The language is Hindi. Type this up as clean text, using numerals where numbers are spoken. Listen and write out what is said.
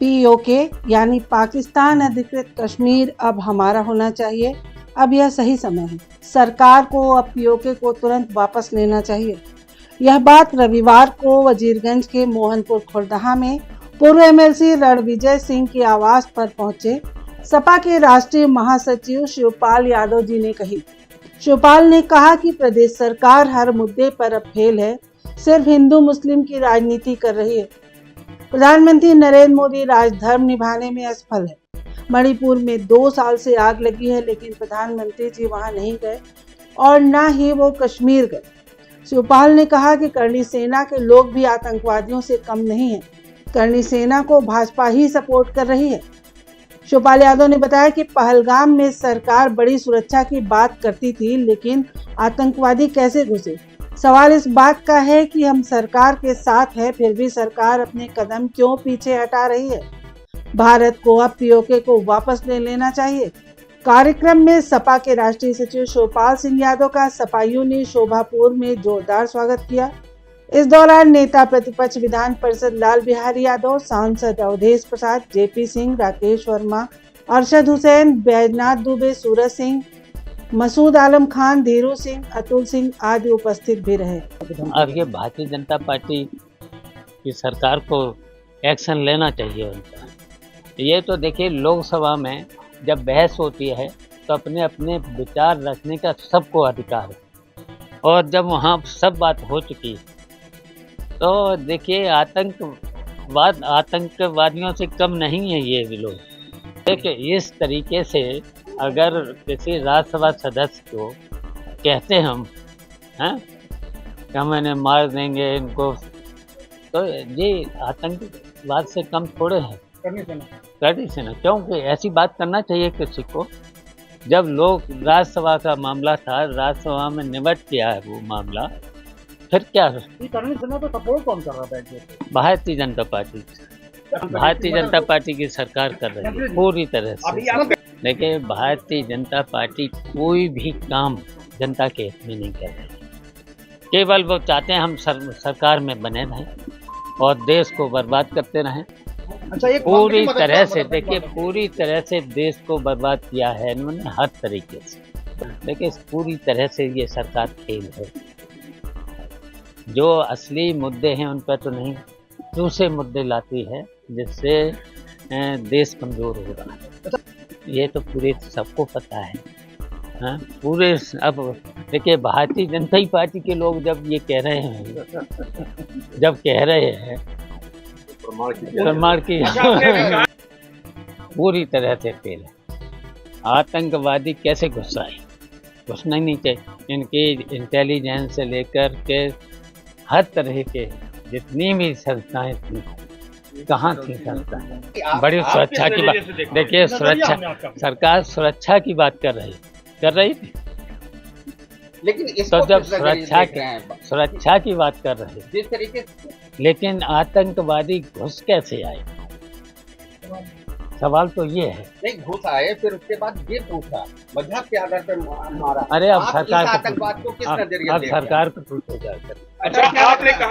पीओके यानी पाकिस्तान अधिकृत कश्मीर अब हमारा होना चाहिए। अब यह सही समय है। सरकार को अब पीओके को तुरंत वापस लेना चाहिए। यह बात रविवार को वजीरगंज के मोहनपुर खुर्दहा में पूर्व एमएलसी रणविजय सिंह के आवास पर पहुंचे सपा के राष्ट्रीय महासचिव शिवपाल यादव जी ने कही। शिवपाल ने कहा कि प्रदेश सरकार हर मुद्दे पर अब फेल है, सिर्फ हिंदू मुस्लिम की राजनीति कर रही है। प्रधानमंत्री नरेंद्र मोदी राजधर्म निभाने में असफल है। मणिपुर में 2 साल से आग लगी है, लेकिन प्रधानमंत्री जी वहां नहीं गए और न ही वो कश्मीर गए। शिवपाल ने कहा कि करणी सेना के लोग भी आतंकवादियों से कम नहीं हैं। करणी सेना को भाजपा ही सपोर्ट कर रही है। शिवपाल यादव ने बताया कि पहलगाम में सरकार बड़ी सुरक्षा की बात करती थी, लेकिन आतंकवादी कैसे घुसे? सवाल इस बात का है कि हम सरकार के साथ हैं, फिर भी सरकार अपने कदम क्यों पीछे हटा रही है? भारत को अब पीओके को वापस ले लेना चाहिए। कार्यक्रम में सपा के राष्ट्रीय सचिव शिवपाल सिंह यादव का सपाइयों ने शोभापुर में जोरदार स्वागत किया। इस दौरान नेता प्रतिपक्ष विधान परिषद लाल बिहारी यादव, सांसद अवधेश प्रसाद, जेपी सिंह, राकेश वर्मा, अरशद हुसैन, बैजनाथ दुबे, सूरज सिंह, मसूद आलम खान, धीरू सिंह, अतुल सिंह आदि उपस्थित भी रहे। अब ये भारतीय जनता पार्टी की सरकार को एक्शन लेना चाहिए उनका। ये तो देखिए, लोकसभा में जब बहस होती है तो अपने अपने विचार रखने का सबको अधिकार है, और जब वहाँ सब बात हो चुकी तो देखिए, आतंकवादियों से कम नहीं है ये भी लोग। देखिए, इस तरीके से अगर किसी राज्यसभा सदस्य को कहते हम कि हम इन्हें मार देंगे इनको, तो ये आतंकवाद से कम थोड़े हैं। करनी से ना, क्योंकि ऐसी बात करना चाहिए किसी को। जब लोग राज्यसभा का मामला था, राज्यसभा में निपट गया है वो मामला, फिर क्या? करनी से ना तो सपोर्ट कौन कर रहा है? भारतीय जनता पार्टी। भारतीय जनता पार्टी की सरकार कर रही है पूरी तरह से। देखिए, भारतीय जनता पार्टी कोई भी काम जनता के हित में नहीं कर रही है। केवल वो चाहते हैं हम सरकार में बने रहें और देश को बर्बाद करते रहें। पूरी तरह से देखिए, पूरी तरह से देश को बर्बाद किया है इन्होंने हर तरीके से। देखिए, पूरी तरह से ये सरकार फेल है। जो असली मुद्दे हैं उन पर तो नहीं, दूसरे मुद्दे लाती है जिससे देश कमज़ोर हो रहा है। ये तो पूरे सबको पता है। पूरे अब देखिए, भारतीय जनता पार्टी के लोग जब ये कह रहे हैं, प्रमाण की पूरी तरह से फेल है। आतंकवादी कैसे घुसना ही नहीं चाहिए। इनकी इंटेलिजेंस से लेकर के हर तरह के जितनी भी संस्थाएं थी, कहाँ थी संस्थाएं? बड़ी सुरक्षा की बात, देखिए, सरकार सुरक्षा की बात कर रही थी, लेकिन तो जब सुरक्षा की बात कर रहे थे, जिस तरीके, लेकिन आतंकवादी घुस कैसे आए? सवाल तो ये है। नहीं घुस आए, फिर उसके बाद ये पूछा मजहब के आधार पर मारा। अरे अब सरकार आतंकवाद को किस नजरिए से? अब सरकार को पूछो जाकर। अच्छा, आपने